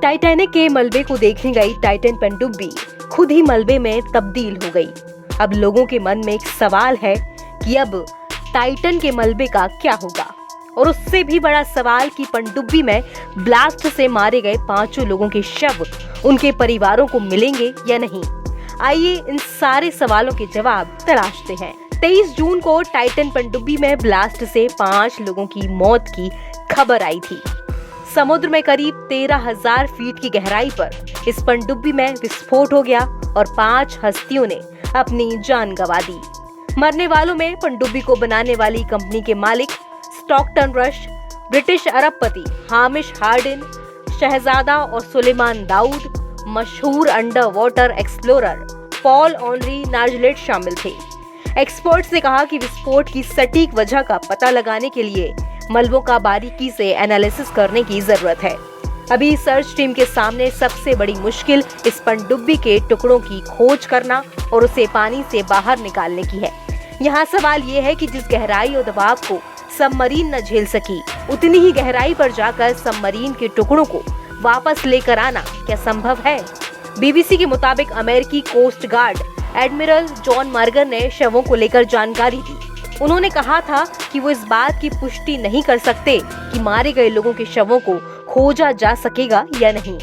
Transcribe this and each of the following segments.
Titanic के मलबे को देखने गई टाइटन पनडुब्बी खुद ही मलबे में तब्दील हो गई। अब लोगों के मन में एक सवाल है कि अब टाइटन के मलबे का क्या होगा, और उससे भी बड़ा सवाल कि पनडुब्बी में ब्लास्ट से मारे गए 5 लोगों के शव उनके परिवारों को मिलेंगे या नहीं। आइए इन सारे सवालों के जवाब तलाशते हैं। 23 जून को टाइटन पनडुब्बी में ब्लास्ट से 5 लोगों की मौत की खबर आई थी। समुद्र में करीब 13,000 फीट की गहराई पर इस पनडुब्बी में विस्फोट हो गया और 5 हस्तियों ने अपनी जान गंवा दी। मरने वालों में पनडुब्बी को बनाने वाली कंपनी के मालिक स्टॉकटन रश, ब्रिटिश अरबपति हामिश हार्डिन, शहजादा और सुलेमान दाऊद, मशहूर under water explorer Paul Henri Nargeolet शामिल थे। एक्सपर्ट्स ने कहा कि विस्फोट की सटीक वजह का पता लगाने के लिए मलबों का बारीकी से एनालिसिस करने की जरूरत है। अभी सर्च टीम के सामने सबसे बड़ी मुश्किल इस पनडुब्बी के टुकड़ों की खोज करना और उसे पानी से बाहर निकालने की है। यहाँ सवाल ये है कि जिस गहराई और दबाव को सबमरीन न झेल सकी, उतनी ही गहराई पर जाकर सबमरीन के टुकड़ों को वापस लेकर आना क्या संभव है? बीबीसी के मुताबिक अमेरिकी कोस्ट गार्ड एडमिरल जॉन मार्गर ने शवों को लेकर जानकारी दी। उन्होंने कहा था कि वो इस बात की पुष्टि नहीं कर सकते कि मारे गए लोगों के शवों को खोजा जा सकेगा या नहीं।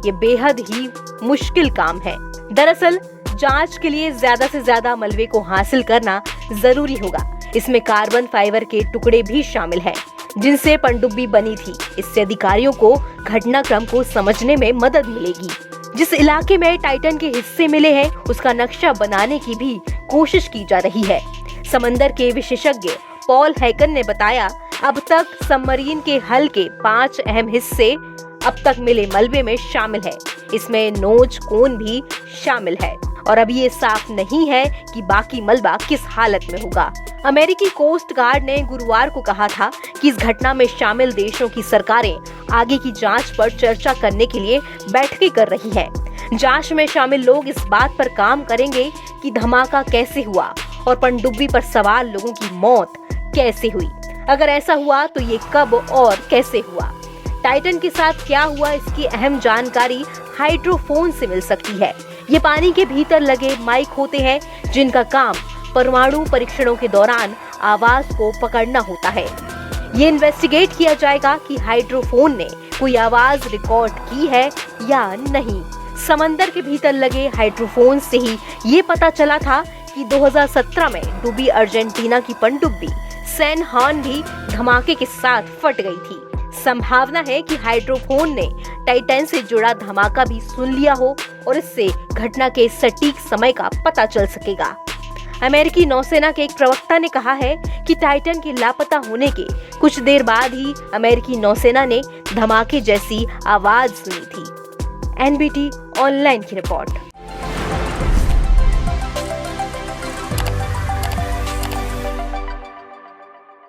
ये बेहद ही मुश्किल काम है। दरअसल जांच के लिए ज्यादा से ज्यादा मलबे को हासिल करना जरूरी होगा। इसमें कार्बन फाइबर के टुकड़े भी शामिल हैं, जिनसे पनडुब्बी बनी थी। इससे अधिकारियों को घटनाक्रम को समझने में मदद मिलेगी। जिस इलाके में टाइटन के हिस्से मिले हैं, उसका नक्शा बनाने की भी कोशिश की जा रही है। समंदर के विशेषज्ञ पॉल हैकन ने बताया, अब तक सबमरीन के हल के 5 अहम हिस्से अब तक मिले मलबे में शामिल है। इसमें नोच कोन भी शामिल है और अब ये साफ नहीं है कि बाकी मलबा किस हालत में होगा। अमेरिकी कोस्ट गार्ड ने गुरुवार को कहा था कि इस घटना में शामिल देशों की सरकारें आगे की जांच पर चर्चा करने के लिए बैठकें कर रही हैं। जांच में शामिल लोग इस बात पर काम करेंगे कि धमाका कैसे हुआ और पनडुब्बी पर सवार लोगों की मौत कैसे हुई। अगर ऐसा हुआ तो ये कब और कैसे हुआ। टाइटन के साथ क्या हुआ, इसकी अहम जानकारी हाइड्रोफोन से मिल सकती है। ये पानी के भीतर लगे माइक होते हैं जिनका काम परमाणु परीक्षणों के दौरान आवाज को पकड़ना होता है। ये इन्वेस्टिगेट किया जाएगा कि हाइड्रोफोन ने कोई आवाज रिकॉर्ड की है या नहीं। समंदर के भीतर लगे हाइड्रोफोन से ही ये पता चला था कि 2017 में डूबी अर्जेंटीना की पनडुब्बी सैन जुआन भी धमाके के साथ फट गई थी। संभावना है कि हाइड्रोफोन ने टाइटन से जुड़ा धमाका भी सुन लिया हो और इससे घटना के सटीक समय का पता चल सकेगा। अमेरिकी नौसेना के एक प्रवक्ता ने कहा है कि टाइटन के लापता होने के कुछ देर बाद ही अमेरिकी नौसेना ने धमाके जैसी आवाज सुनी थी। एनबीटी ऑनलाइन की रिपोर्ट।